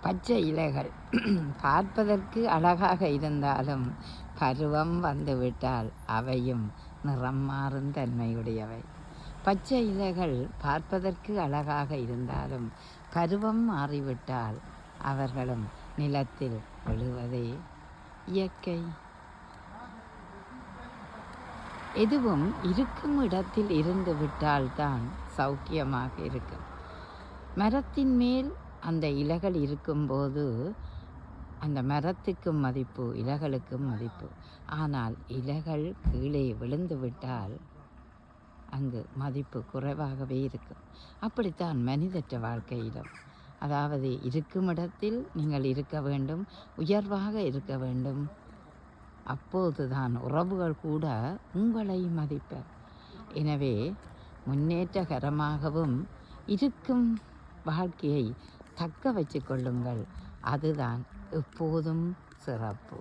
பச்சை இலைகள் பார்ப்பதற்கு அழகாக இருந்தாலும் பருவம் வந்துவிட்டால் அவையும் நிறம் மாறும் தன்மையுடையவை. பச்சை இலைகள் பார்ப்பதற்கு அழகாக இருந்தாலும் பருவம் மாறிவிட்டால் அவர்களும் நிலத்தில் விழுவதே இயற்கை. எதுவும் இருக்கும் இடத்தில் இருந்து விட்டால்தான் சௌக்கியமாக இருக்கும். மரத்தின் மேல் அந்த இலைகள் இருக்கும்போது அந்த மரத்துக்கும் மதிப்பு, இலைகளுக்கும் மதிப்பு. ஆனால் இலைகள் கீழே விழுந்து விட்டால் அங்கு மதிப்பு குறைவாகவே இருக்கும். அப்படித்தான் மனிதற்ற வாழ்க்கையிலும், அதாவது இருக்கும் இடத்தில் நீங்கள் இருக்க வேண்டும், உயர்வாக இருக்க வேண்டும். அப்போதுதான் உறவுகள் கூட உங்களை மதிப்பர். எனவே முன்னேற்றகரமாகவும் இருக்கும் வாழ்க்கையை தக்க வச்சு கொள்ளுங்கள். அதுதான் எப்போதும் சிறப்பு.